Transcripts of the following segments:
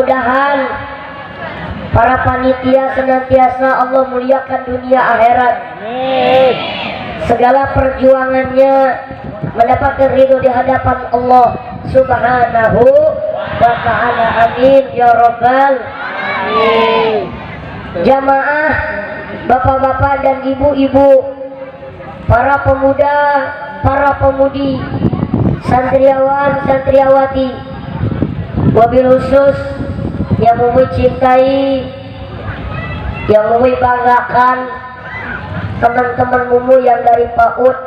mudah-mudahan para panitia senantiasa Allah muliakan dunia akhirat. Segala perjuangannya mendapatkan ridho di hadapan Allah Subhanahu wa ta'ala. Amin ya rabbal alamin. Jamaah, bapak-bapak dan ibu-ibu, para pemuda, para pemudi, santriawan, santriawati, wabil khusus yang Mumi cintai, yang Mumi banggakan, teman-teman Mumu yang dari PAUD,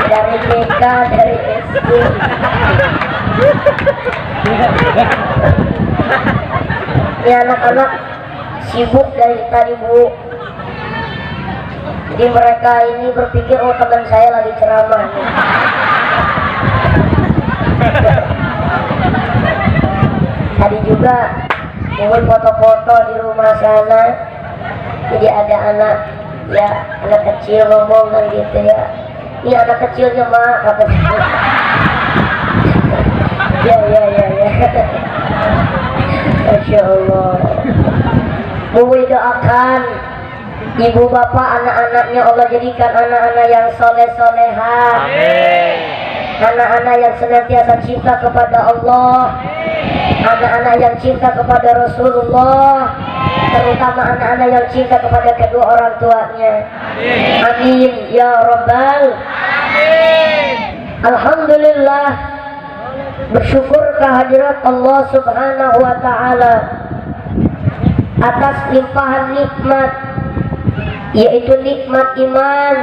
dari TK, dari SD. Ini anak-anak sibuk dari tadi, Bu. Jadi mereka ini berpikir, oh teman saya lagi ceramah nih. Tadi juga mau foto-foto di rumah sana. Jadi ada anak, ya anak kecil ngomong kan gitu ya. Ini anak kecilnya mak, kata ya. Masya Allah. Mumi doakan ibu bapak anak-anaknya Allah jadikan anak-anak yang soleh-solehah. Anak-anak yang senantiasa cinta kepada Allah, anak-anak yang cinta kepada Rasulullah, terutama anak-anak yang cinta kepada kedua orang tuanya. Amin ya rabbal alamin. Alhamdulillah, bersyukur kehadirat Allah Subhanahu wa ta'ala atas limpahan nikmat, yaitu nikmat iman,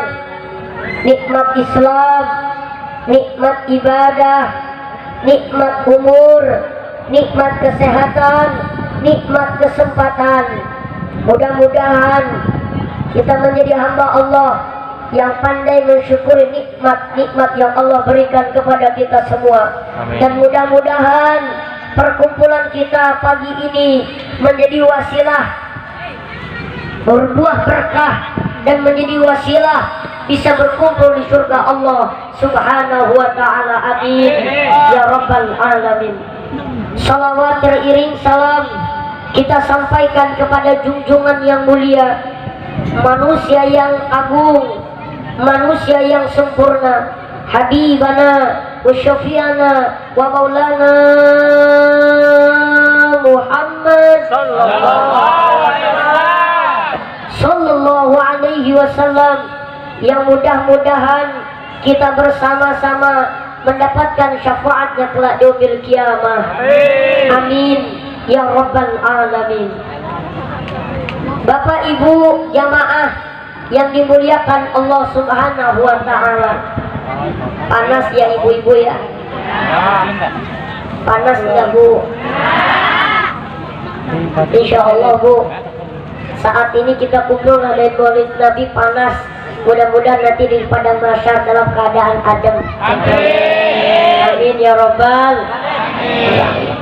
nikmat Islam, nikmat ibadah, nikmat umur, nikmat kesehatan, nikmat kesempatan. Mudah-mudahan kita menjadi hamba Allah yang pandai mensyukuri nikmat-nikmat yang Allah berikan kepada kita semua. Amin. Dan mudah-mudahan perkumpulan kita pagi ini menjadi wasilah berbuah berkah dan menjadi wasilah bisa berkumpul di surga Allah Subhanahu wa ta'ala. Amin ya rabbal alamin. Salawat teriring salam kita sampaikan kepada junjungan yang mulia, manusia yang agung, manusia yang sempurna, Habibana wa Syafi'ana wa Maulana Muhammad sallallahu alaihi wasallam, yang mudah-mudahan kita bersama-sama mendapatkan syafaatnya kelak di yaumil kiamah. Amin ya rabbal alamin. Bapak Ibu jamaah yang dimuliakan Allah Subhanahu wa ta'ala. Panas ya ibu-ibu ya? Panas enggak, Bu? Insya Allah, Bu, saat ini kita kumpul ngadain maulid Nabi panas. Mudah-mudahan nanti di padang mahsyar dalam keadaan adem. Amin ya rabbal alamin.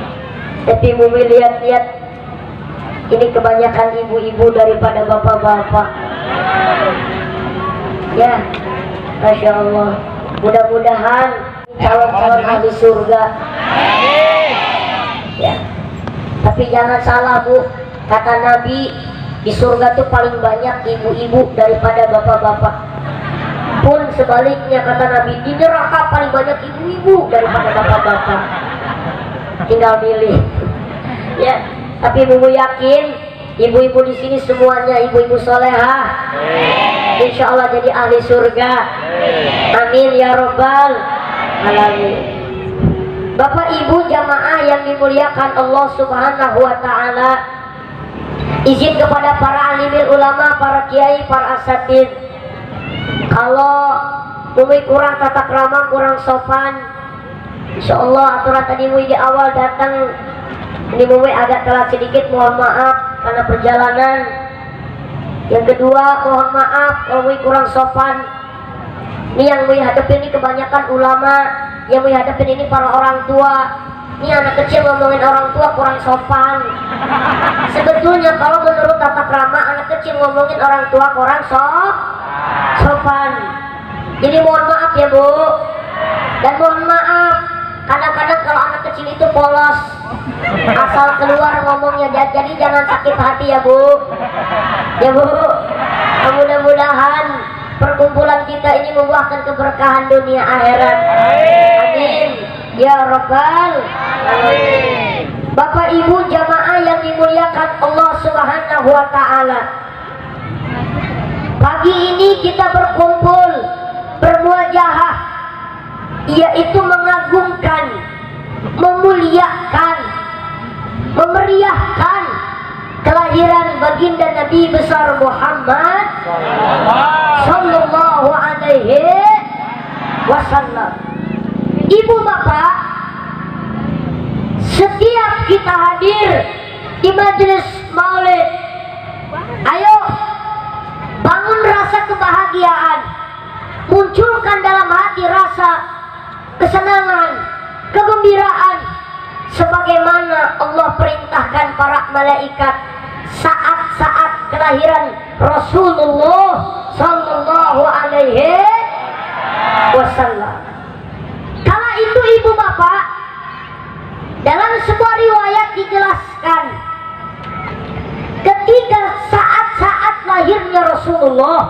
Tapi Mumi lihat-lihat ini kebanyakan ibu-ibu daripada bapak-bapak. Ya, Masya Allah. Mudah-mudahan calon-calon ahli surga. Ya. Tapi jangan salah, Bu. Kata Nabi, di surga tuh paling banyak ibu-ibu daripada bapak-bapak. Pun sebaliknya kata Nabi, di neraka paling banyak ibu-ibu daripada bapak-bapak. Tinggal milih. Ya, tapi Ibu yakin ibu-ibu di sini semuanya ibu-ibu solehah. Insya Allah jadi ahli surga. Amin ya rabbal alamin. Bapak Ibu jamaah yang dimuliakan Allah Subhanahu wa ta'ala, izin kepada para alimil ulama, para kiai, para asatid, kalau Mumi kurang tata krama, kurang sopan, insya Allah aturan tadi Mumi di awal datang ini Mumi agak telat sedikit, mohon maaf karena perjalanan. Yang kedua, mohon maaf kalau Mumi kurang sopan. Ini yang Mumi hadapin ini kebanyakan ulama, yang Mumi hadapin ini para orang tua. Ini anak kecil ngomongin orang tua kurang sopan. Sebetulnya kalau menurut tata krama, anak kecil ngomongin orang tua kurang sopan. Jadi mohon maaf ya Bu. Dan mohon maaf Kadang-kadang kalau anak kecil itu polos, asal keluar ngomongnya. Jadi jangan sakit hati ya Bu. Ya Bu, mudah-mudahan perkumpulan kita ini membuahkan keberkahan dunia akhirat. Amin ya Rabbal alamin. Bapak Ibu jamaah yang dimuliakan Allah Subhanahu wa taala. Pagi ini kita berkumpul bermuajahah, yaitu mengagungkan, memuliakan, memeriahkan kelahiran baginda Nabi besar Muhammad sallallahu alaihi wasallam. Ibu bapak, setiap kita hadir di majelis maulid, ayo bangun rasa kebahagiaan, munculkan dalam hati rasa kesenangan, kegembiraan, sebagaimana Allah perintahkan para malaikat saat-saat kelahiran Rasulullah sallallahu alaihi wasallam. Kala itu ibu bapak, dalam sebuah riwayat dijelaskan ketika saat-saat lahirnya Rasulullah,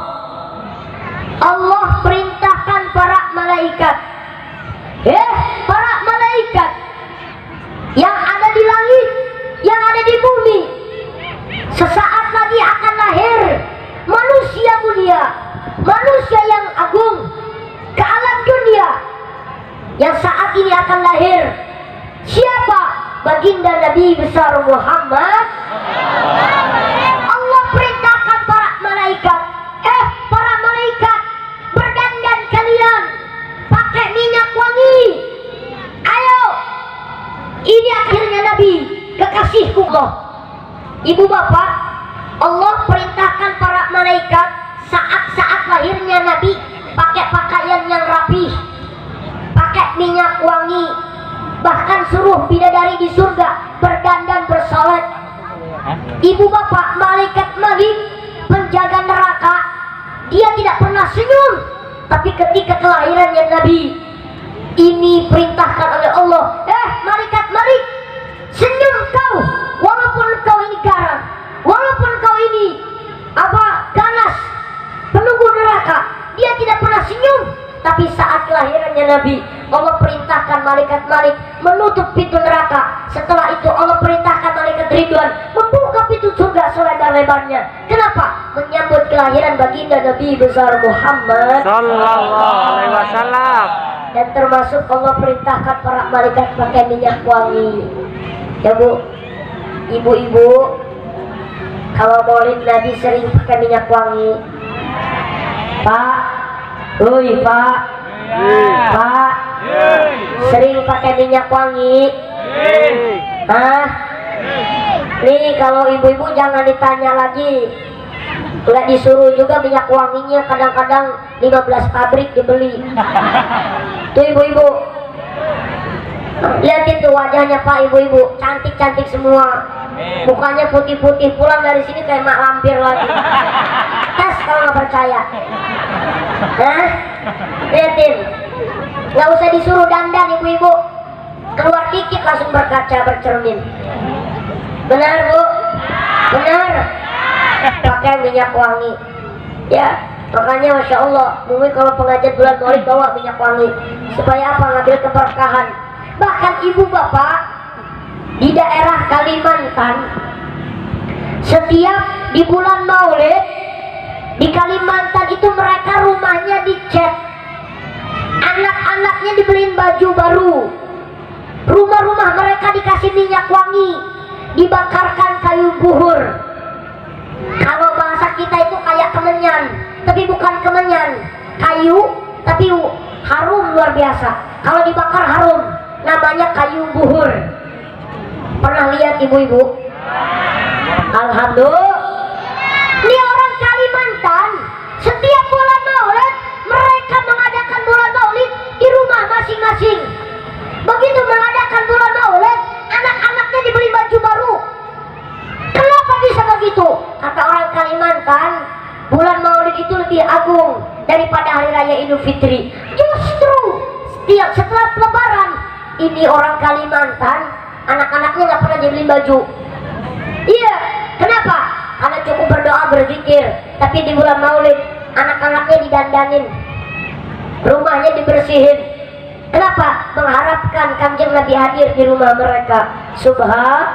Allah perintahkan para malaikat, para malaikat yang ada di langit, yang ada di bumi, sesaat lagi akan lahir manusia mulia, manusia yang agung ke alam dunia, yang saat ini akan lahir. Siapa? Baginda Nabi besar Muhammad. Allah perintahkan para malaikat, para malaikat, berdandan kalian pakai minyak wangi. Ayo, ini akhirnya Nabi, kekasihku Allah. Ibu bapak, Allah perintahkan para malaikat saat-saat lahirnya Nabi pakai pakaian yang rapih, pakai minyak wangi, bahkan suruh bidadari di surga berdandan bersolat. Ibu bapak, malaikat Malik penjaga neraka, dia tidak pernah senyum, tapi ketika kelahirannya Nabi ini perintahkan oleh Allah, malaikat Malik, senyum kau, walaupun kau ini garang, walaupun kau ini ganas, penunggu neraka. Dia tidak pernah senyum. Tapi saat kelahirannya Nabi, Allah perintahkan malaikat Malik menutup pintu neraka. Setelah itu Allah perintahkan malaikat Ridwan membuka pintu surga selebar-lebarnya. Kenapa? Menyambut kelahiran baginda Nabi besar Muhammad sallallahu alaihi wasallam. Dan termasuk Allah perintahkan para malaikat pakai minyak wangi. Ya Bu, ibu-ibu, kalau maulid Nabi sering pakai minyak wangi. Pak, Pak, Pak, sering pakai minyak wangi. Nih kalau ibu-ibu jangan ditanya lagi, nggak disuruh juga minyak wanginya, kadang-kadang 15 pabrik dibeli. Tuh ibu-ibu, lihatin tuh wajahnya Pak, ibu-ibu cantik-cantik semua, mukanya putih-putih, pulang dari sini kayak mak lampir lagi. Tes kalau nggak percaya. Lihatin, nggak usah disuruh dandan ibu-ibu, keluar dikit langsung berkaca bercermin. Benar Bu? Benar. Pakai minyak wangi. Ya, makanya Masya Allah, Bumi kalau pengajian bulan Maulid bawa minyak wangi. Supaya apa? Ngambil keberkahan. Bahkan ibu bapak di daerah Kalimantan, setiap di bulan Maulid di Kalimantan itu mereka rumahnya dicat, anak-anaknya dibeliin baju baru, rumah-rumah mereka dikasih minyak wangi, dibakarkan kayu buhur. Kalau bahasa kita itu kayak kemenyan, tapi bukan kemenyan, kayu tapi harum luar biasa. Kalau dibakar harum, namanya kayu buhur. Pernah lihat ibu-ibu? Alhamdulillah. Ini orang Kalimantan, setiap bulan Maulid mereka mengadakan bulan Maulid di rumah masing-masing. Begitu mengadakan bulan Maulid, anak-anaknya dibeli baju baru. Kenapa bisa begitu? Kata orang Kalimantan, bulan Maulid itu lebih agung daripada hari raya Idul Fitri. Justru setelah Lebaran ini orang Kalimantan, anak-anaknya nggak pernah dibeli baju. Iya, kenapa? Karena cukup berdoa berzikir. Tapi di bulan Maulid anak-anaknya didandanin, rumahnya dibersihin. Kenapa? Mengharapkan Kanjeng Nabi hadir di rumah mereka. Subhan.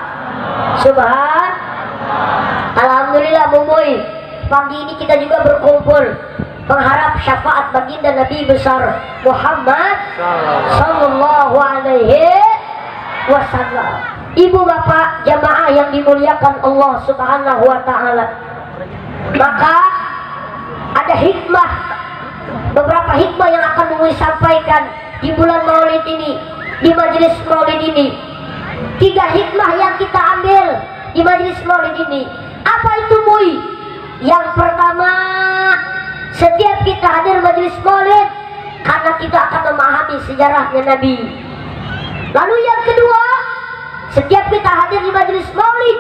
Alhamdulillah Mumoy, pagi ini kita juga berkumpul mengharap syafaat baginda Nabi besar Muhammad sallallahu alaihi wasallam. Ibu bapak jamaah yang dimuliakan Allah subhanahu wa ta'ala, maka ada hikmah, beberapa hikmah yang akan Mumoy sampaikan di bulan Maulid ini, di majelis Maulid ini. 3 hikmah yang kita ambil di majelis Maulid ini. Apa itu, Muy? Yang pertama, setiap kita hadir majelis Maulid karena kita akan memahami sejarahnya Nabi. Lalu yang kedua, setiap kita hadir di majelis Maulid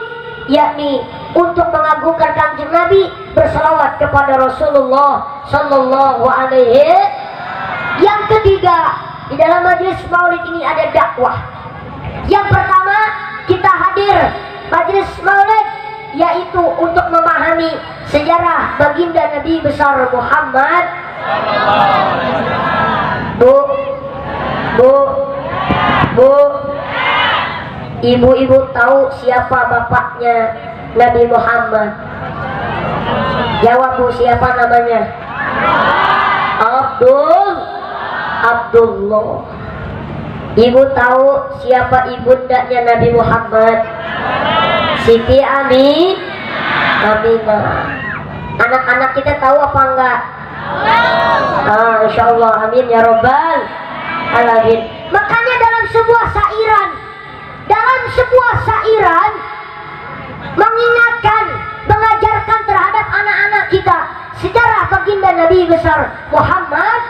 yakni untuk mengagungkan Kanjeng Nabi, berselawat kepada Rasulullah sallallahu alaihi. Yang ketiga, di dalam majelis Maulid ini ada dakwah. Yang pertama, kita hadir majelis Maulid yaitu untuk memahami sejarah baginda Nabi besar Muhammad. Bu, ibu-ibu tahu siapa bapaknya Nabi Muhammad? Jawab, Bu, siapa namanya? Abdullah. Ibu tahu siapa ibundanya Nabi Muhammad? Siti Aminah. Anak-anak kita tahu apa enggak? Insya Allah, amin ya robbal alamin. Makanya dalam sebuah syairan mengingatkan, mengajarkan terhadap anak-anak kita sejarah baginda Nabi besar Muhammad.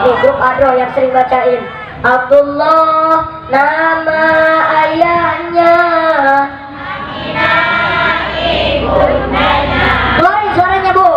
Nih grup Adro yang sering bacain. Abdullah nama ayahnya, keluarin suaranya, Bu.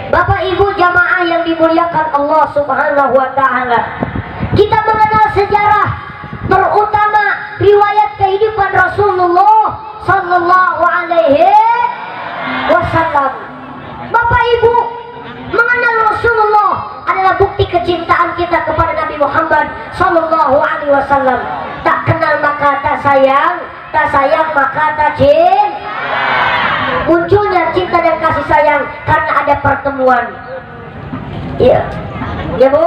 Bapak Ibu jamaah yang dimuliakan Allah subhanahu wa ta'ala, kita mengenal sejarah, terutama riwayat kehidupan Rasulullah sallallahu alaihi wasallam. Bapak Ibu, mengenal Rasulullah adalah bukti kecintaan kita kepada Nabi Muhammad sallallahu alaihi wasallam. Tak kenal maka tak sayang, tak sayang maka tak cinta. Munculnya cinta dan kasih sayang karena ada pertemuan. Iya, ya Bu.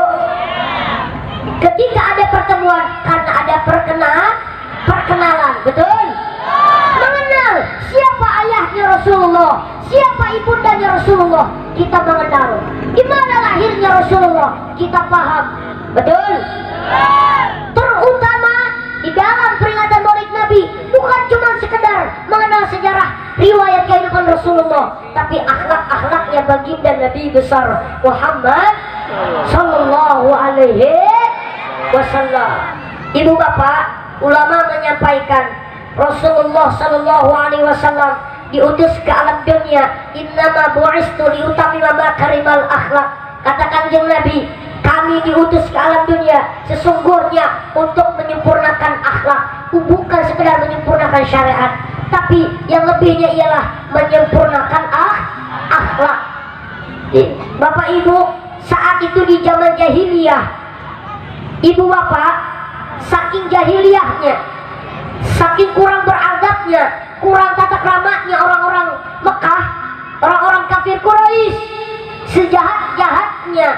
Ketika ada pertemuan karena ada perkenalan, betul? Mengenal siapa ayahnya Rasulullah, siapa ibundanya Rasulullah, kita mengenal. Di mana lahirnya Rasulullah, kita paham, betul? Terutama di dalam peringatan Maulid Nabi, bukan cuma sekedar mengenal sejarah riwayat kehidupan Rasulullah, tapi akhlak-akhlaknya baginda Nabi besar Muhammad sallallahu alaihi wasallam. Ibu bapak, ulama menyampaikan Rasulullah sallallahu alaihi wasallam diutus ke alam dunia, innama bu'istu liutammima makarimal akhlak. Kata Kanjeng Nabi, kami diutus ke alam dunia sesungguhnya untuk menyempurnakan akhlak, bukan sekedar menyempurnakan syariat, tapi yang lebihnya ialah menyempurnakan akhlak. Bapak Ibu, saat itu di zaman jahiliyah, ibu bapak, saking jahiliyahnya, saking kurang beradabnya, kurang tata keramanya orang-orang Mekah, orang-orang kafir Quraisy. Sejahat-jahatnya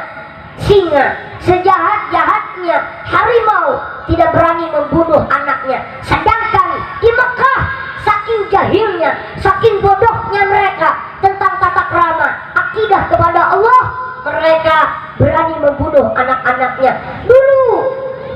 singa, sejahat-jahatnya harimau tidak berani membunuh anaknya. Sedangkan di Mekah, saking jahilnya, saking bodohnya mereka tentang tata krama, akidah kepada Allah, mereka berani membunuh anak-anaknya. Dulu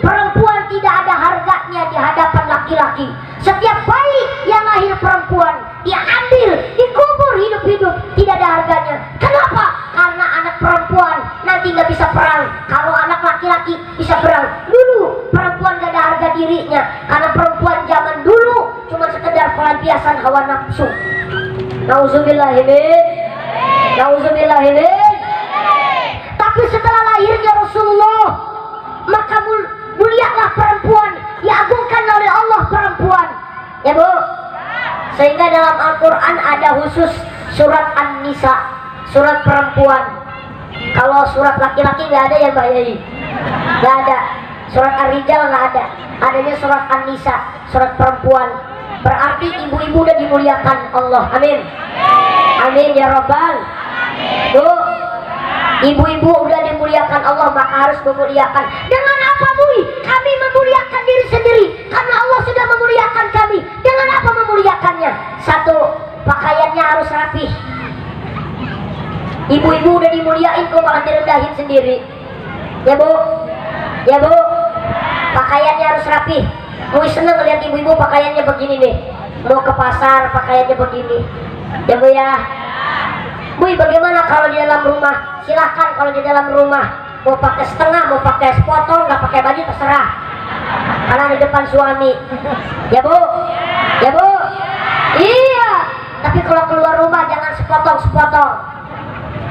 perempuan tidak ada harganya di hadapan laki-laki. Setiap bayi yang lahir perempuan diambil, dikubur hidup-hidup, tidak ada harganya. Kenapa? Karena anak perempuan nanti nggak bisa perang. Kalau anak laki-laki bisa perang. Dulu perempuan gak ada harga dirinya, karena perempuan zaman dulu cuma sekedar pelampiasan hawa nafsu. Nauzubillahimin, nauzubillahimin. Tapi setelah lahirnya Rasulullah, maka mulialah perempuan, diagungkan oleh Allah perempuan. Ya Bu, sehingga dalam Al-Quran ada khusus surat An-Nisa, surat perempuan. Kalau surat laki-laki nggak ada ya Mbak Yai, nggak ada. Surat Ar-Rijal nggak ada, adanya surat An-Nisa, surat perempuan. Berarti ibu-ibu udah dimuliakan Allah. Amin, amin ya Rabbal. Bu, ibu-ibu udah dimuliakan Allah, maka harus memuliakan. Dengan apa Bu? Kami memuliakan diri sendiri karena Allah sudah memuliakan kami. Dengan apa memuliakannya? Satu, pakaiannya harus rapih. Ibu-ibu udah dimuliain kok malah direndahin sendiri. Ya Bu, ya Bu, pakaiannya harus rapih. Mau seneng lihat ibu-ibu pakaiannya begini nih. Mau ke pasar pakaiannya begini. Ya Bu ya. Bu, bagaimana kalau di dalam rumah? Silahkan kalau di dalam rumah. Mau pakai setengah, mau pakai sepotong, nggak pakai baju terserah. Karena di depan suami. Ya Bu, ya Bu. Iya. Tapi kalau keluar rumah jangan sepotong-sepotong.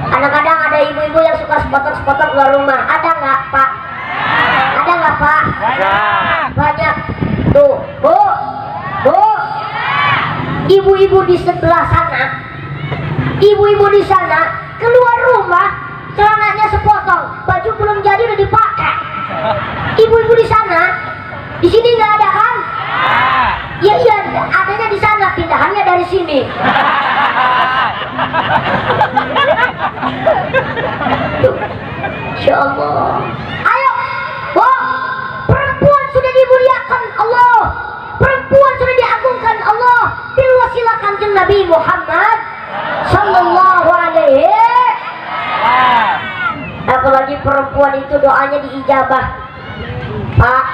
Kadang-kadang ada ibu-ibu yang suka sepotong-sepotong keluar rumah. Ada nggak Pak? Ada nggak Pak? Banyak. Tuh, Bu, Bu. Ibu-ibu di sebelah sana, ibu-ibu di sana keluar rumah celananya sepotong, baju belum jadi udah dipakai. Ibu-ibu di sana, di sini nggak ada kan? Ya iya, adanya di sana, pindahannya dari sini. Insya Allah. Ayo, Bu, perempuan sudah dimuliakan Allah, perempuan sudah diagungkan Allah. Diwasilakan ke Nabi Muhammad Sallallahu Alaihi. Apalagi perempuan itu doanya diijabah. Pak,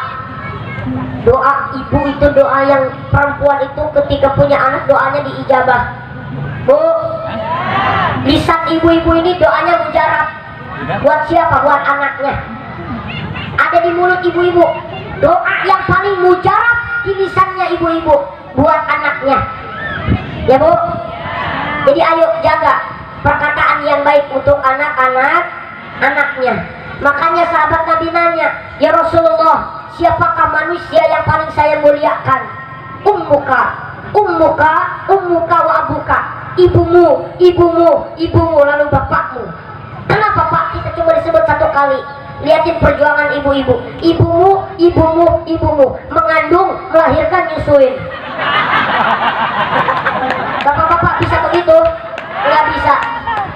doa ibu itu doa yang perempuan itu ketika punya anak doanya diijabah. Bu, lisan ibu-ibu ini doanya mujarab. Buat siapa? Buat anaknya. Ada di mulut ibu-ibu. Doa yang paling mujarab di lisannya ibu-ibu buat anaknya. Ya Bu. Jadi ayo jaga perkataan yang baik untuk anak-anak anaknya. Makanya sahabat Nabi nanya, ya Rasulullah, siapakah manusia yang paling saya muliakan? Ummuka, ummuka, ummuka wa abuka. Ibumu, ibumu, ibumu, lalu bapakmu. Kenapa Pak kita cuma disebut satu kali? Lihatin perjuangan ibu-ibu. Ibumu, ibumu, ibumu. Mengandung, melahirkan, nyusuin. Bapak-bapak bisa begitu? Nggak bisa.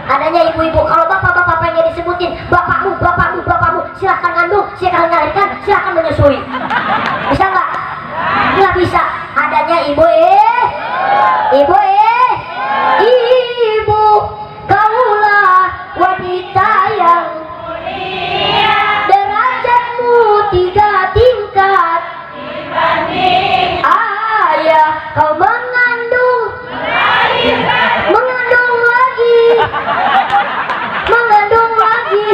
Adanya ibu-ibu. Kalau bapak-bapak pengen disebutin bapakmu, bapakmu, bapakmu, silahkan ngandung, silahkan melahirkan, silahkan menyusui. Bisa nggak? Nggak bisa. Adanya ibu ibu ibu, kaulah wanita yang mulia, derajatmu 3 tingkat dibanding ayah. Kau mengandung, mengandung lagi, mengandung lagi.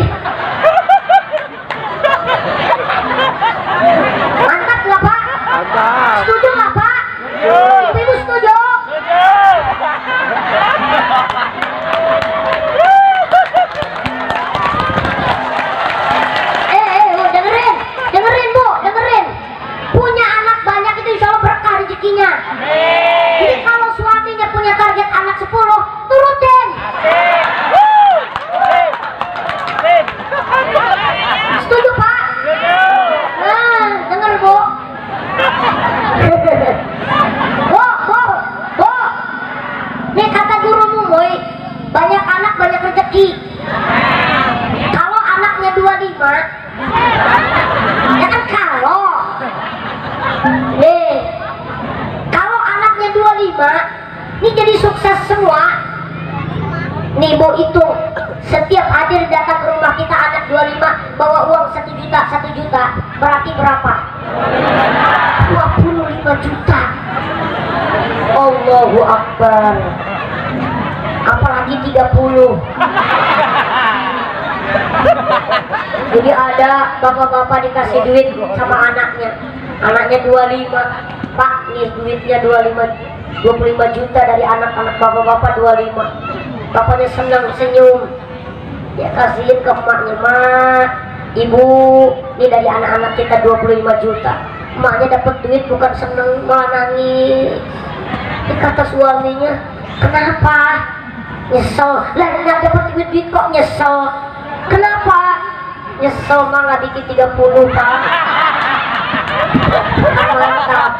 Ibu hitung, setiap hadir datang ke rumah kita anak 25 bawa uang 1 juta, 1 juta, berarti berapa? 25 juta. Allahu Akbar. Apalagi 30. Jadi ada bapak-bapak dikasih duit sama anaknya 25, Pak nih duitnya 25 juta dari anak-anak bapak-bapak 25. Bapaknya senang senyum, dia kasihin ke emaknya, mak, ibu, ini dari anak-anak kita 25 juta. Emaknya dapat duit bukan senang, malah nangis. Kata suaminya, kenapa? Nyesel, lah nggak dapat duit kok nyesel. Kenapa? Nyesel mah nggak dikit 30, Pak. Mantap.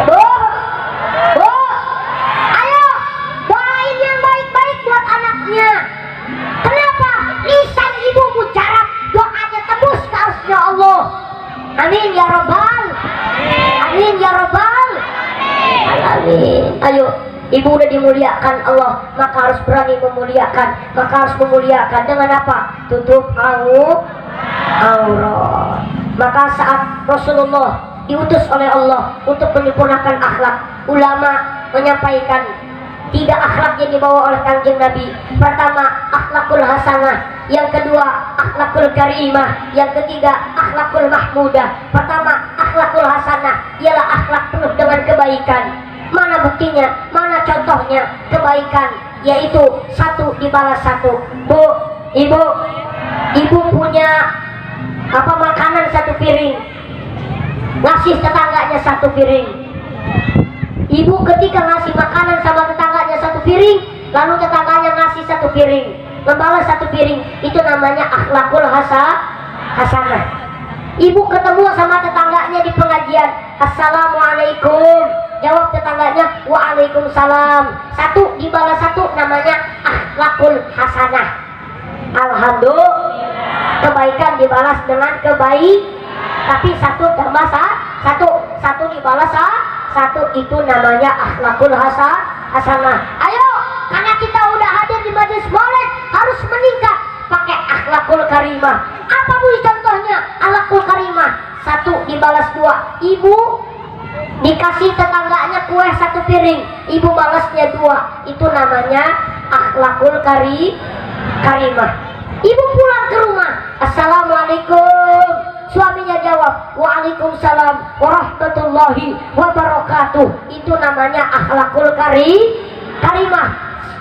Bu, ayo doain yang baik-baik buat anaknya. Kenapa? Lisan ibu mujarab, doanya tembus ke arsy Allah. Amin ya robbal. Amin ya robbal. Amin. Ayo. Ibu udah dimuliakan Allah, maka harus berani memuliakan. Maka harus memuliakan dengan apa? Tutup aurat. Maka saat Rasulullah diutus oleh Allah untuk menyempurnakan akhlak, ulama menyampaikan 3 akhlak yang dibawa oleh Kanjeng Nabi. Pertama, akhlakul hasanah. Yang kedua, akhlakul karimah. Yang ketiga, akhlakul mahmudah. Pertama, akhlakul hasanah ialah akhlak penuh dengan kebaikan. Mana buktinya? Mana contohnya kebaikan? Yaitu 1 dibalas 1. Bu, ibu punya apa makanan 1 piring, ngasih tetangganya 1 piring. Ibu ketika ngasih makanan sama tetangganya 1 piring, lalu tetangganya ngasih 1 piring, membalas 1 piring, itu namanya akhlakul hasanah. Ibu ketemu sama tetangganya di pengajian, assalamualaikum, jawab tetangganya waalaikumsalam, 1 dibalas 1, namanya akhlakul hasanah. Alhamdulillah, kebaikan dibalas dengan kebaik. Tapi 1 tambah 1 dibalas 1, itu namanya akhlakul hasanah. Ayo, karena kita udah hadir di majelis maulid, harus meningkat pakai akhlakul karimah. Apa bu contohnya akhlakul karimah? 1 dibalas 2. Ibu dikasih tetangganya kue 1 piring, ibu balasnya 2, itu namanya akhlakul karimah. Ibu pulang ke rumah, assalamualaikum, suaminya jawab waalaikumsalam warahmatullahi wabarakatuh, itu namanya akhlakul karimah.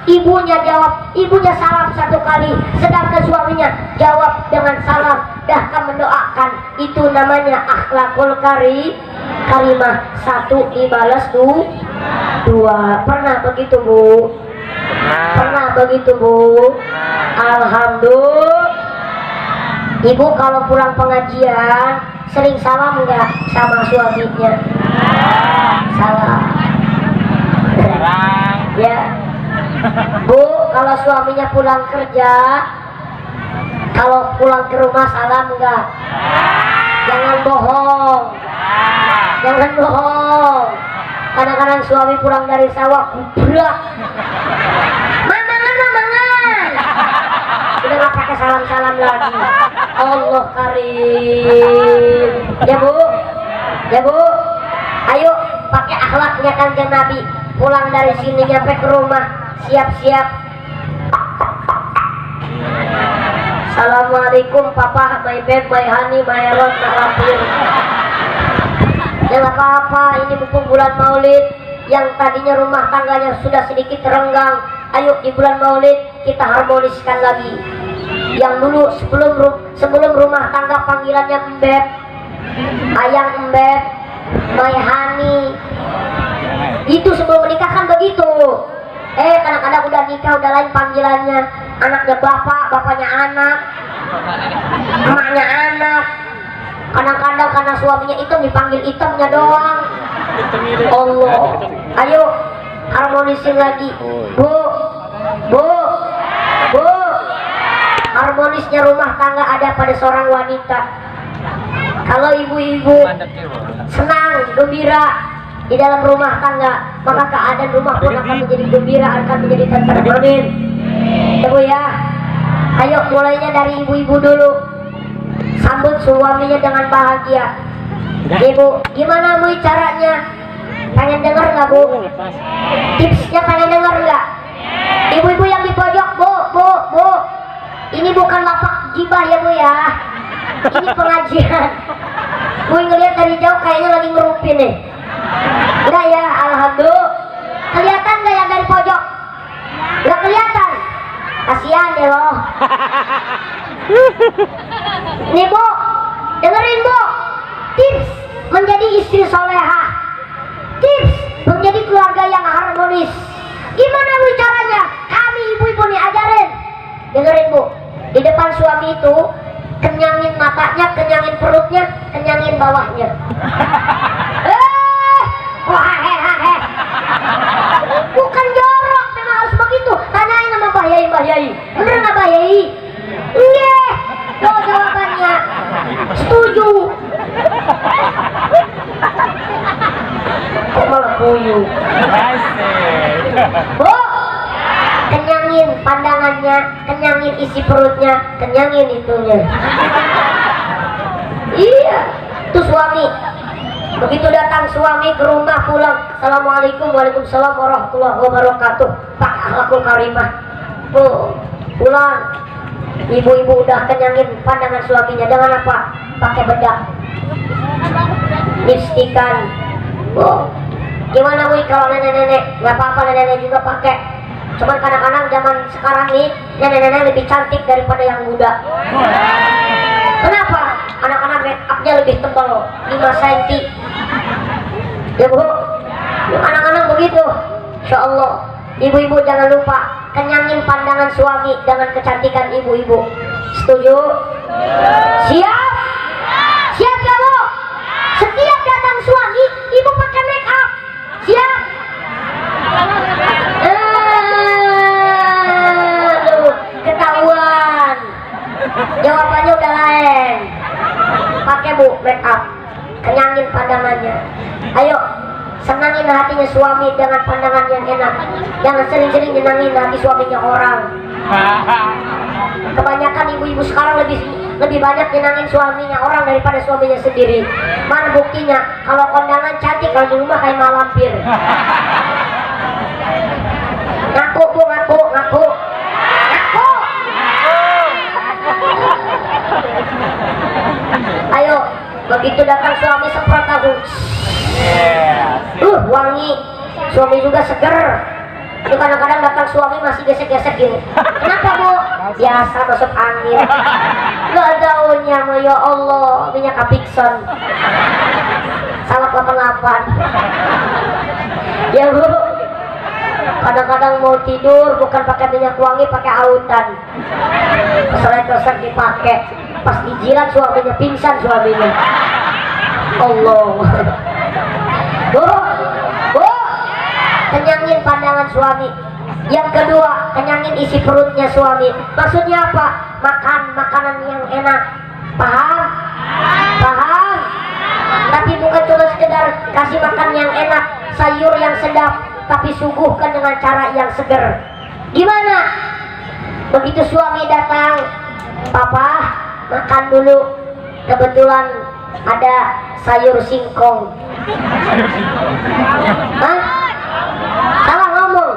Ibunya jawab, ibunya salam 1 kali, sedangkan suaminya jawab dengan salam bahkan mendoakan, itu namanya akhlakul karimah. 1 dibalas 2. Pernah begitu bu? Pernah begitu bu? Alhamdulillah. Ibu kalau pulang pengajian sering salam enggak sama suaminya? Salam. Ya. Bu, kalau suaminya pulang kerja, kalau pulang ke rumah salam enggak? Jangan bohong. Jangan bohong. Kadang-kadang suami pulang dari sawah kubrak. Mangan. Udah nggak pakai salam-salam lagi. Allah karim. Ya bu. Ayo pakai akhlaknya Kanjeng Nabi. Pulang dari sini nyampe ke rumah, siap-siap. Assalamualaikum papa, my babe, my honey, my love, my love. Jangan apa-apa, ini mumpung bulan maulid, yang tadinya rumah tangganya sudah sedikit renggang, ayo di bulan maulid kita harmoniskan lagi. Yang dulu sebelum rumah tangga panggilannya embeb, ayang embeb, my honey, itu sebelum menikah kan begitu. Kadang-kadang udah nikah udah lain panggilannya, anaknya bapak, bapaknya anak, emaknya anak. Kadang-kadang karena suaminya hitam dipanggil hitamnya doang. Allah, ayo harmonisin lagi, bu. Harmonisnya rumah tangga ada pada seorang wanita. Kalau ibu-ibu senang, gembira, di dalam rumah tangga, maka keadaan rumah pun akan menjadi gembira, akan menjadi tenteram. Amin. Ibu ya, ayo mulainya dari ibu-ibu dulu. Sambut suaminya dengan bahagia. Ibu, gimana Bu caranya? Pengen dengar nggak Bu? Tipsnya pengen dengar nggak? Ibu-ibu yang di pojok, Bu, ini bukan lapak gibah ya Bu ya. Ini pengajian. Bu ngeliat dari jauh kayaknya lagi ngerupin nih. Enggak ya, alhamdulillah. Kelihatan nggak yang dari pojok? Nggak kelihatan. Kasihan ya loh. Nih Bu, dengerin Bu. Tips menjadi istri soleha. Tips menjadi keluarga yang harmonis. Gimana Bu caranya? Kami ibu-ibu nih ajarin. Dengerin Bu, di depan suami itu kenyangin matanya, kenyangin perutnya, kenyangin bawahnya. Bukan jorok, memang harus begitu. Tanyain sama Mbah Yai, Mbah Yai. Bener nggak Mbah Yai? Iya. Tuh jawabannya. Setuju. Kok malah kuyu? Bu, kenyangin pandangannya, kenyangin isi perutnya, kenyangin itunya. Iya, tuh suami. Begitu datang suami ke rumah pulang, Assalamualaikum, Waalaikumsalam warahmatullahi wabarakatuh. Pakai akhlakul karimah. Bu, pulang. Ibu-ibu udah kenyangin pandangan suaminya dengan apa? Pakai bedak, lipstikan. Bu, gimana Bu kalau nenek-nenek? Gak apa-apa, nenek-nenek juga pakai. Cuman kadang-kadang zaman sekarang nih nenek-nenek lebih cantik daripada yang muda. Kenapa? Anak-anak make upnya lebih tebal 5 cm. Ya Bu, anak-anak begitu. Insya Allah, ibu-ibu jangan lupa kenyangin pandangan suami dengan kecantikan ibu-ibu. Setuju? Siap? Siap ya Bu? Setiap datang suami, ibu pakai make up. Siap? Ketahuan. Jawabannya udah lain. Pakai Bu make up, kenyangin pandangannya. Ayo, senangin hatinya suami dengan pandangan yang enak. Jangan sering-sering nyenangin hati suaminya orang. Kebanyakan ibu-ibu sekarang lebih banyak nyenangin suaminya orang daripada suaminya sendiri. Mana buktinya? Kalau kondangan cantik, kalau di rumah kayak malampir. Ngaku Bu, ngaku. Ayo, begitu datang suami semprot langsung. Wangi. Suami juga seger. Itu kadang-kadang datang suami masih gesek-gesek gini. Kenapa Bu? Biasa masuk angin. Gak daunnya, ya Allah, minyak Apixon. Salah 88. Ya Bu, kadang-kadang mau tidur bukan pakai minyak wangi, pakai autan. Keselek-keselek dipakai. Pas dijilat suaminya pingsan suaminya. Allah. Bu, kenyangin pandangan suami. Yang kedua, kenyangin isi perutnya suami. Maksudnya apa? Makan makanan yang enak. Paham? Tapi bukan cuma sekedar kasih makan yang enak, sayur yang sedap, tapi suguhkan dengan cara yang seger. Gimana? Begitu suami datang, Papa makan dulu. Kebetulan ada sayur singkong. Hah? Salah ngomong.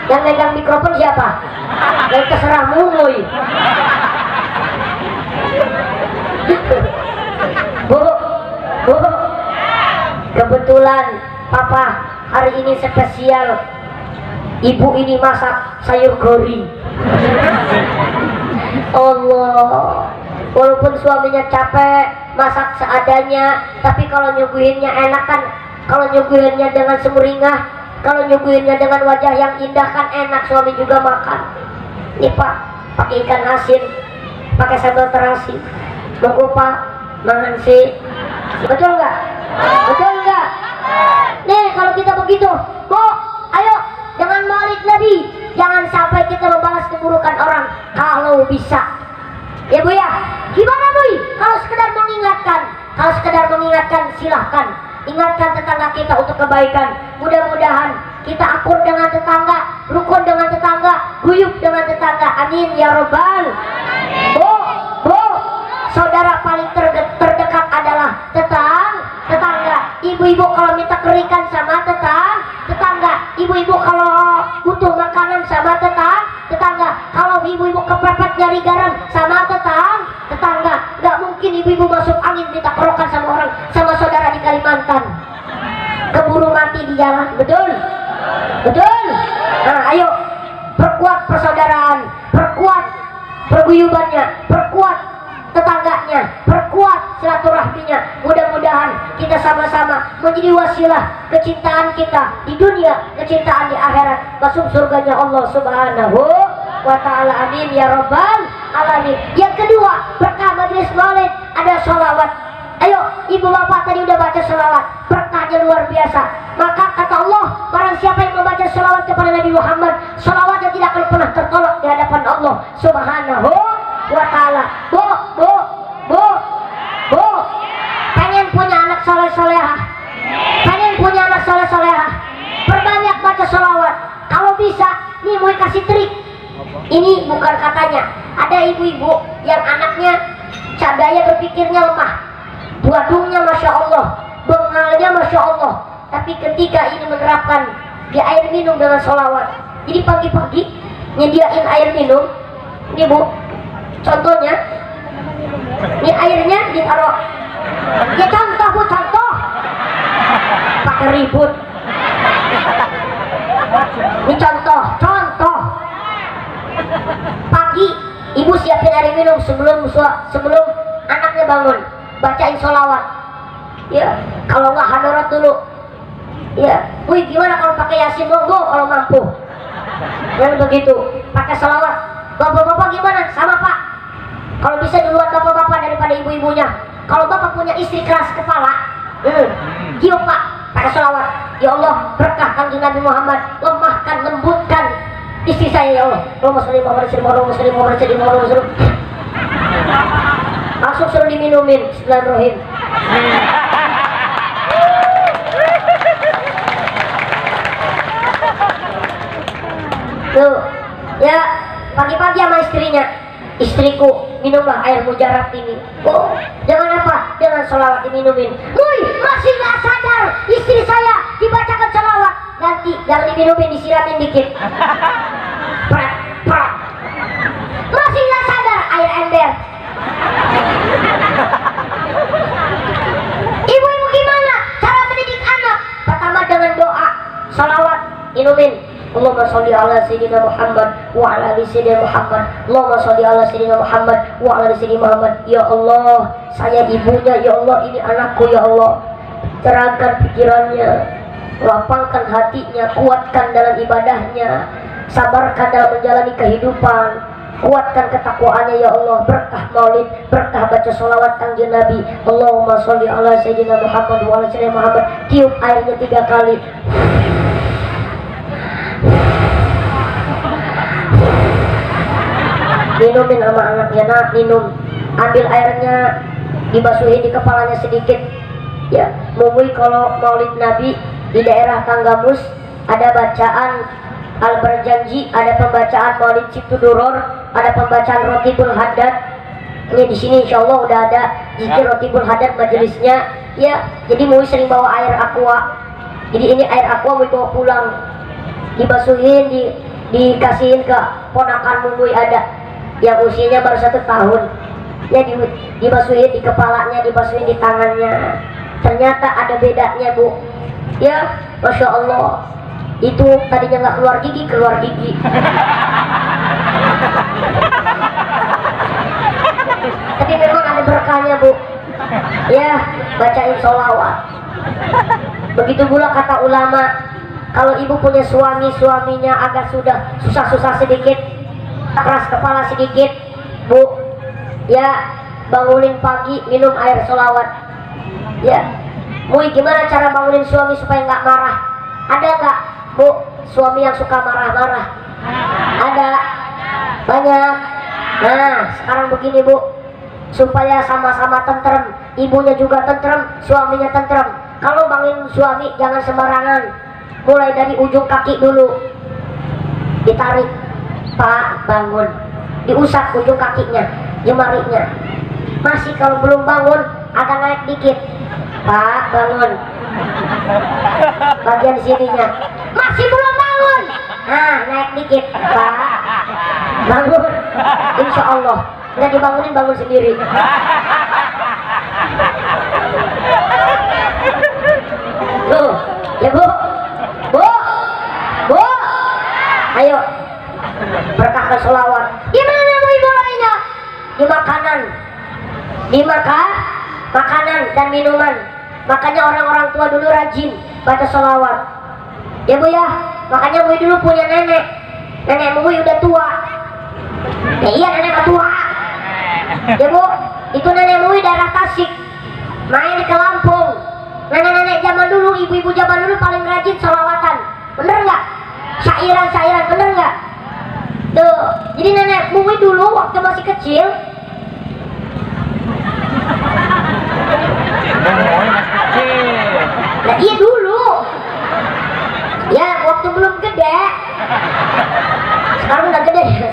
Yang megang mikrofon siapa? Yang terserah mului. Bu, kebetulan Papa hari ini spesial. Ibu ini masak sayur gori. Allah. Walaupun suaminya capek masak seadanya, tapi kalau nyuguhinnya enak kan. Kalau nyuguhinnya dengan sumringah, kalau nyuguhinnya dengan wajah yang indah kan enak, suami juga makan. Nih Pak, pakai ikan asin, pakai sambal terasi. Monggo Pak, mangan sih. Betul nggak? Betul nggak? Nih kalau kita begitu, Bu, ayo jangan balik Nabi. Jangan sampai kita membalas keburukan orang kalau bisa. Ya Bu ya, gimana Bu? Kalau sekedar mengingatkan silahkan. ingatkan tetangga kita untuk kebaikan. Mudah-mudahan kita akur dengan tetangga, rukun dengan tetangga, guyup dengan tetangga. Amin ya robbal. Bu, saudara paling terdekat adalah tetangga. Ibu-ibu kalau minta kerikan sama tetangga. Ibu-ibu kalau butuh makanan sama tetangga. Kalau ibu-ibu kepepet nyari garam sama tetangga. Gak mungkin ibu-ibu masuk angin minta kerokan sama saudara di Kalimantan. Keburu mati di jalan. Betul? Nah, ayo perkuat persaudaraan, perkuat perguyubannya, perkuat tetangganya, perkuat silaturahminya. Mudah-mudahan kita sama-sama menjadi wasilah kecintaan kita di dunia, kecintaan di akhirat, masuk surganya Allah Subhanahu wa ta'ala. Amin ya rabbal alamin. Yang kedua, berkah majelis maulid ada sholawat. Ayo, ibu bapak tadi udah baca sholawat, berkahnya luar biasa. Maka kata Allah, barang siapa yang membaca sholawat kepada Nabi Muhammad, sholawatnya tidak akan pernah tertolak di hadapan Allah Subhanahu wa ta'ala. Bu, pengen punya anak soleh-solehah, perbanyak baca sholawat. Kalau bisa, nih mau kasih trik. Ini bukan katanya, ada ibu-ibu yang anaknya daya berpikirnya lemah, buadungnya masya Allah, bengalnya masya Allah, tapi ketika ini menerapkan di air minum dengan sholawat, jadi pagi-pagi nyediain air minum. Ini bu, contohnya, ini airnya ditaruh, ya contoh bu, contoh, pakai ribut. Ini contoh. Pagi ibu siapin air minum sebelum anaknya bangun, bacain sholawat. Ya, kalau nggak hadarat dulu. Ya, wih gimana kalau pakai yasin monggo kalau mampu. Dan begitu, pakai sholawat. Bapak-bapak gimana? Sama pak. Kalau bisa duluan bapak-bapak daripada ibu-ibunya. Kalau bapak punya istri keras kepala, gium pak, pakai sholawat. Ya Allah, berkah kanjeng Nabi Muhammad, lemahkan, lembutkan istri saya ya Allah. Langsung suruh diminumin. Bismillahirrahmanirrahim. Tuh, ya pagi-pagi sama istrinya, istriku minumlah air mujarab ini. Oh, jangan apa? Jangan sholawat diminumin. Woi, masih nggak sadar istri saya dibacakan sholawat. Ganti, jangan diminumin, disiramin dikit. Prak. Masih nggak sadar, air ember. Ibu-ibu gimana cara mendidik anak? Pertama dengan doa, sholawat, minumin. Allahumma sholli ala sayyidina Muhammad wa ala ali sayyidina Muhammad. Allahumma sholli ala sayyidina Muhammad wa ala ali sayyidina Muhammad. Ya Allah, saya ibunya, ya Allah, ini anakku, ya Allah. Terangkan pikirannya, lapangkan hatinya, kuatkan dalam ibadahnya, sabarkan dalam menjalani kehidupan, kuatkan ketakwaannya ya Allah. Berkah maulid, berkah baca sholawat kanjeng Nabi. Allahumma sholli ala sayyidina Muhammad wa ala sayyidina Muhammad. Tiup airnya 3 kali. Minumin sama anaknya, nah minum. Ambil airnya, dibasuhin di kepalanya sedikit. Ya, mungkin kalau maulid Nabi di daerah Tanggamus ada bacaan Al-Barjanji, ada pembacaan Maulid Ciptuduror, ada pembacaan Rotibul Haddad. Ini di sini insya Allah udah ada zikir Rotibul Haddad majelisnya. Ya, jadi mau sering bawa air aqua. Jadi ini air aqua mau bawa pulang, dibasuhin, dikasihin ke ponakan mumui ada yang usianya baru 1 tahun. Ya, dibasuhin di kepalanya, dibasuhin di tangannya. Ternyata ada bedanya bu. Ya, masya Allah. Itu tadinya nggak keluar gigi, keluar gigi. Tapi memang ada berkahnya bu. Ya, bacain sholawat. Begitu pula kata ulama, kalau ibu punya suami, suaminya agak sudah susah-susah sedikit, keras kepala sedikit, bu, ya bangunin pagi, minum air sholawat. Ya, Mui gimana cara bangunin suami supaya nggak marah? Ada nggak bu suami yang suka marah-marah? Ada, banyak. Nah sekarang begini bu, supaya sama-sama tentrem, ibunya juga tentrem, suaminya tentrem. kalau bangun suami jangan sembarangan, mulai dari ujung kaki dulu ditarik, Pak bangun, diusap ujung kakinya, jemarinya. Masih kalau belum bangun agak naik dikit, Pak bangun, bagian sininya. Masih belum bangun, nah naik dikit, Pak bangun. Insya Allah nggak dibangunin, bangun sendiri. Tuh, ya bu, bu, ayo berkahkan sholawat. Gimana bu ibu lainnya? Di makanan, makanan dan minuman. Makanya orang-orang tua dulu rajin baca sholawat. Ya bu ya, makanya bu dulu punya nenek bu udah tua. Ya iya nenek tua. Ya bu, itu nenek bu daerah Tasik, main ke Lampung. Nenek-nenek zaman dulu, ibu-ibu zaman dulu paling rajin sholawatan, bener nggak? Syairan bener nggak? Tuh, jadi nenek Mumi dulu waktu masih kecil, nah iya dulu, ya waktu belum gede, sekarang udah gede.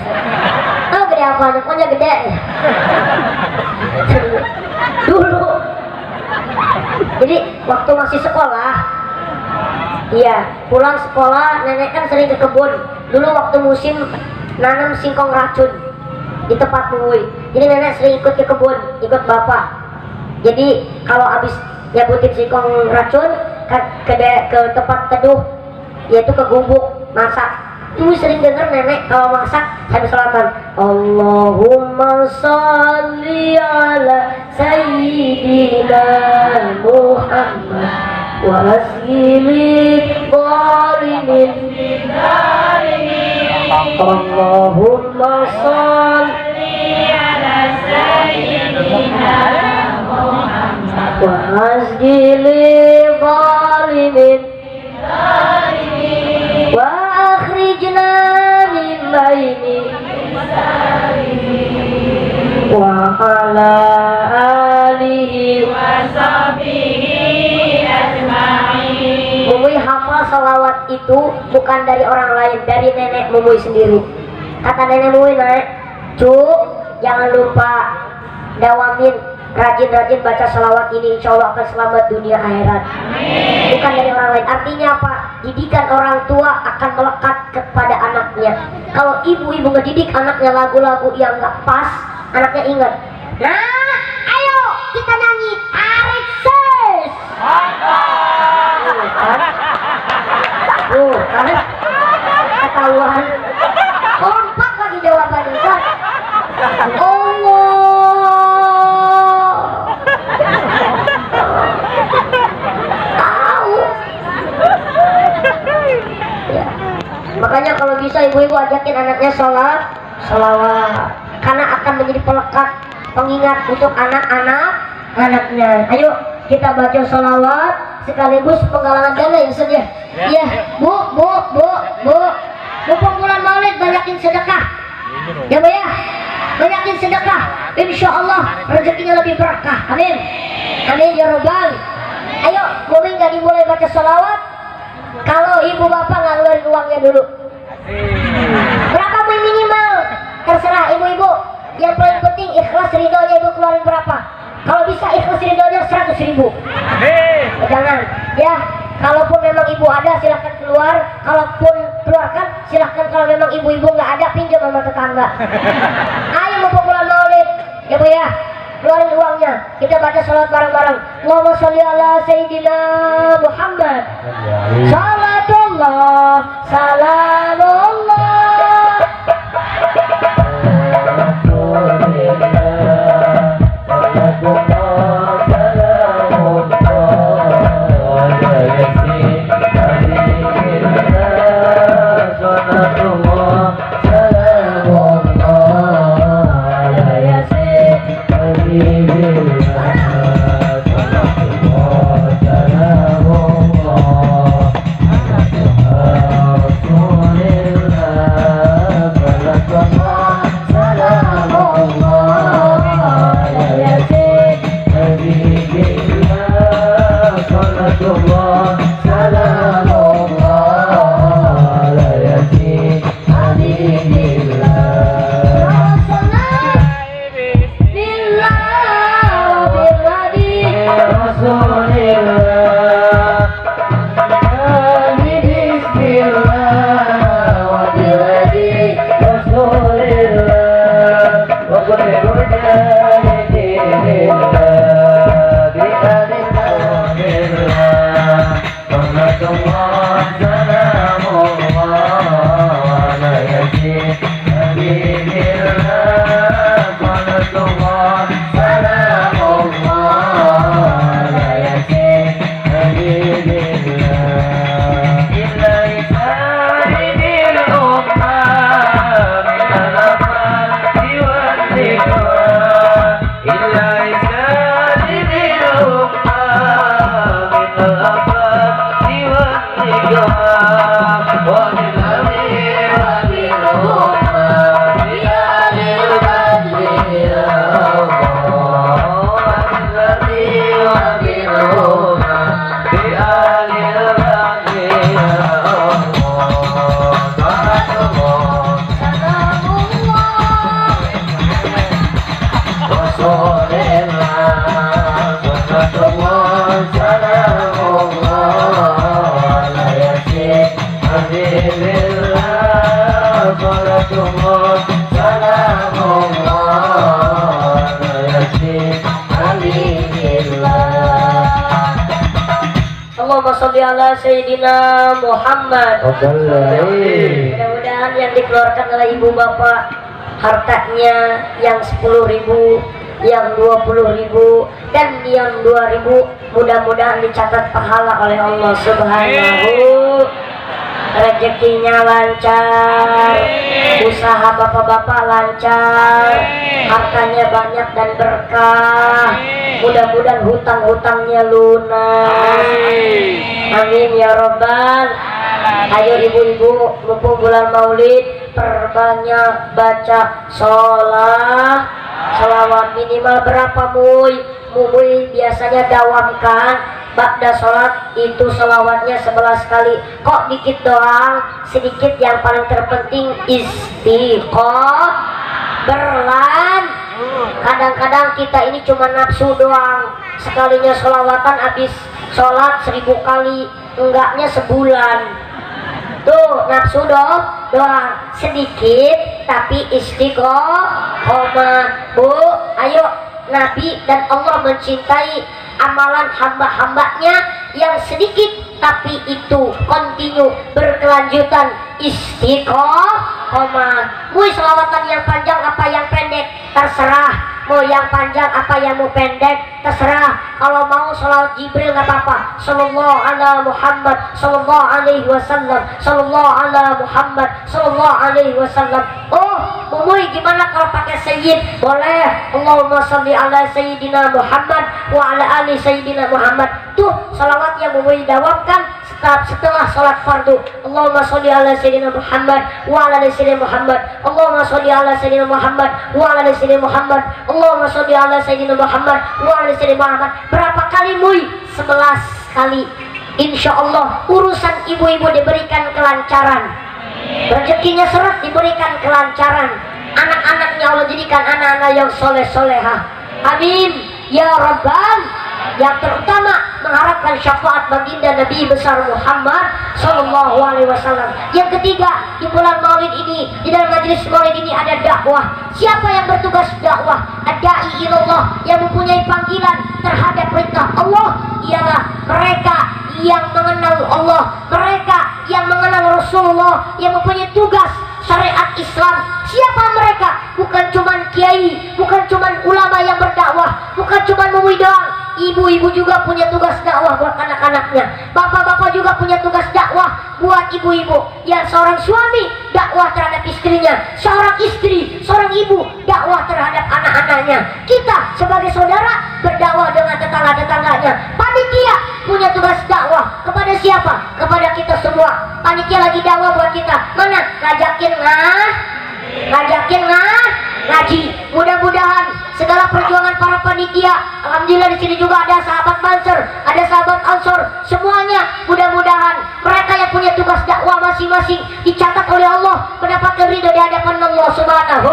Tahu gede apa? Pokoknya gede. Dulu. Jadi waktu masih sekolah, iya pulang sekolah nenek kan sering ke kebun. Dulu waktu musim nanam singkong racun di tempat Mui, jadi nenek sering ikut ke kebun, ikut bapak. Jadi kalau habis nyabutin singkong racun ke tempat teduh, yaitu ke gubuk masak. Ibu sering dengar nenek kalau masak sambil sholawatan, Allahumma sholli ala sayyidina Muhammad wa asli zalimin. Allahumma sholli ala sayyidina Muhammad wa asli zalimin. Wa ala alihi wa sahbihi ajma'in. Mumui hafal salawat itu bukan dari orang lain, dari nenek Mumui sendiri. Kata nenek Mumui, Nek, jangan lupa dawamin, rajin-rajin baca salawat ini, insya Allah akan selamat dunia akhirat. Bukan dari orang lain. Artinya apa? Didikan orang tua akan melekat kepada anaknya. Kalau ibu-ibu ngedidik anaknya lagu-lagu yang nggak pas, anaknya ingat. Nah, ayo kita nyanyi tarik ses. Kan? Ketahuan. Kompak lagi jawabannya, kan? Makanya kalau bisa ibu-ibu ajakin anaknya sholawat, karena akan menjadi pelekat, pengingat untuk anak-anaknya. Ayo kita baca sholawat sekaligus penggalangan dana ya Ustaz ya. Iya, bu, mumpung bulan Maulid banyakin sedekah. Ya Bu ya, banyakin sedekah. Insya Allah rezekinya lebih berkah. Amin, amin ya robbal. Ayo, boleh nggak dimulai baca sholawat? Kalau ibu bapak nggak ngeluarin uangnya dulu, berapa minimal? Terserah ibu-ibu. Yang paling penting ikhlas ridhonya ibu keluarin berapa? Kalau bisa ikhlas ridhonya 100.000. Jangan ya. Kalaupun memang ibu ada silahkan keluar. Kalaupun keluarkan silahkan. Kalau memang ibu-ibu nggak ada pinjam sama tetangga. Ayo mumpung bulan Maulid ya Bu ya. Keluarin uangnya, kita baca salat bareng-bareng. Allahumma sholli ala sayyidina Muhammad. Salatullah, salamullah. salawatullah salamullah yasin alillah. Allahumma sholli ala Sayyidina Muhammad. Mudah-mudahan yang dikeluarkan oleh ibu bapak hartanya yang 10.000, yang 20.000, dan yang 2.000 mudah-mudahan dicatat pahala oleh Allah Subhanahu. Rezekinya lancar, usaha bapak-bapak lancar, hartanya banyak dan berkah, mudah-mudahan hutang-hutangnya lunas. Amin ya robbal. Ayo ibu-ibu, mumpung bulan maulid, perbanyak baca sholawat minimal berapa Muy? Muy biasanya dawamkan ba'da sholat itu sholawatnya 11 kali. Kok dikit doang? Sedikit, yang paling terpenting istiqomah berlan. Kadang-kadang kita ini cuma nafsu doang, sekalinya sholawatan habis sholat 1000 kali, enggaknya sebulan. Tuh nafsu doang sedikit tapi istiqomah. Bu, ayo, Nabi dan Allah mencintai amalan hamba-hambanya yang sedikit tapi itu kontinu berkelanjutan istiqomah. Mau selawatan yang panjang apa yang pendek terserah, mau yang panjang apa yang mau pendek terserah. Kalau mau selawat Jibril nggak apa-apa, sallallahu ala Muhammad sallallahu alaihi wasallam, sallallahu ala Muhammad sallallahu alaihi wasallam. Oh Umuy, gimana kalau pakai sayyid? Boleh. Allahumma sholli ala sayyidina Muhammad wa ala ali sayyidina Muhammad. Tuh salawat yang Umuy dawamkan setelah sholat fardu. Allahumma sholli ala sayyidina Muhammad wa ala ali sayyidina Muhammad. Allahumma sholli ala sayyidina Muhammad wa ala ali sayyidina Muhammad. Allahumma sholli ala sayyidina Muhammad wa ala ali sayyidina Muhammad. Berapa kali Muy? 11 kali. Insya Allah urusan ibu-ibu diberikan kelancaran, rezekinya seret diberikan kelancaran, anak-anaknya Allah jadikan anak-anak yang soleh-solehah. Amin ya Rabbal. Yang terutama mengharapkan syafaat baginda Nabi besar Muhammad sallallahu alaihi wasallam. Yang ketiga, di bulan Maulid ini, di dalam majelis Maulid ini ada dakwah. Siapa yang bertugas dakwah? Ad-da'i ilallah, yang mempunyai panggilan terhadap perintah Allah ialah mereka yang mengenal Allah, mereka yang mengenal Rasulullah, yang mempunyai tugas syariat Islam. Siapa mereka? Bukan cuman kiai, bukan cuman ulama yang berdakwah, bukan cuman mui doang. Ibu-ibu juga punya tugas dakwah buat anak-anaknya. Bapak-bapak juga punya tugas dakwah buat ibu-ibu. Yang seorang suami dakwah terhadap istrinya, seorang istri, seorang ibu dakwah terhadap anak-anaknya. Kita sebagai saudara berdakwah dengan tetangga-tetangganya. Panitia punya tugas dakwah kepada siapa? Kepada kita semua. Panitia lagi dakwah buat kita. Mana? Ngajakin ngaji. Mudah-mudahan segala perjuangan para panitia, alhamdulillah di sini juga ada sahabat Banser, ada sahabat Ansor, semuanya mudah-mudahan mereka yang punya tugas dakwah masing-masing dicatat oleh Allah mendapatkan ridho di hadapan Allah Subhanahu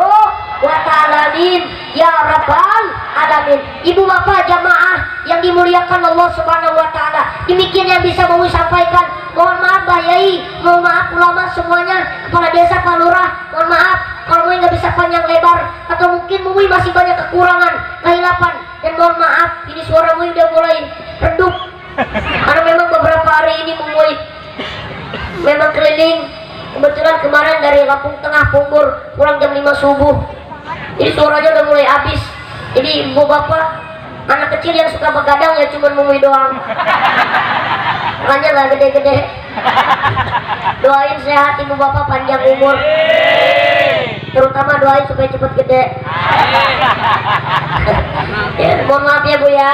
wa ta'ala. Amin ya rabbal alamin. Ibu bapak jamaah yang dimuliakan Allah Subhanahu wa ta'ala, demikian yang bisa mau sampaikan. Mohon maaf Mbak Yai, mohon maaf ulama semuanya, kepala desa, Pak Lurah, mohon maaf kalau Mui nggak bisa panjang lebar, atau mungkin Mui masih banyak kekurangan, kehilapan, dan mohon maaf ini suara Mui udah mulai redup karena memang beberapa hari ini Mui memang keliling. Kebetulan kemarin dari Lampung Tengah Pumbur pulang jam 5 subuh, jadi suaranya udah mulai habis. Jadi ibu bapak, anak kecil yang suka begadang ya cuma Mui doang, makanya nggak gede-gede. Doain sehat ibu bapak, panjang umur, terutama doain supaya cepet gede. Ya, mohon maaf ya Bu ya,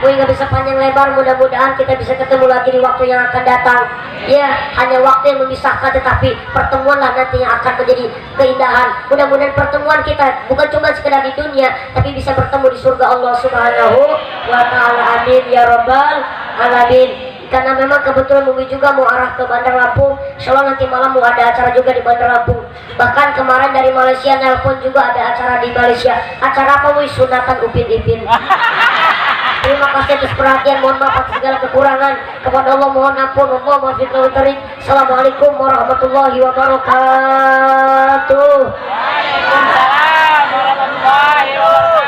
Bu nggak bisa panjang lebar. Mudah-mudahan kita bisa ketemu lagi di waktu yang akan datang. Ya, hanya waktu yang memisahkan, tetapi pertemuan lah nanti yang akan menjadi keindahan. Mudah-mudahan pertemuan kita bukan cuma sekedar di dunia, tapi bisa bertemu di surga Allah Subhanahu wa ta'ala. Amin ya rabbal alamin. Karena memang kebetulan Mumi juga mau arah ke Bandar Lampung. Insyaallah nanti malam mau ada acara juga di Bandar Lampung. Bahkan kemarin dari Malaysia nelpon juga ada acara di Malaysia. Acara apa Mui? Sunatan Upin Ipin. Terima kasih atas perhatian, mohon maaf atas segala kekurangan. Kepada Allah mohon ampun, Allah maafin tarik. Assalamualaikum warahmatullahi wabarakatuh. Waalaikumsalam warahmatullahi wabarakatuh.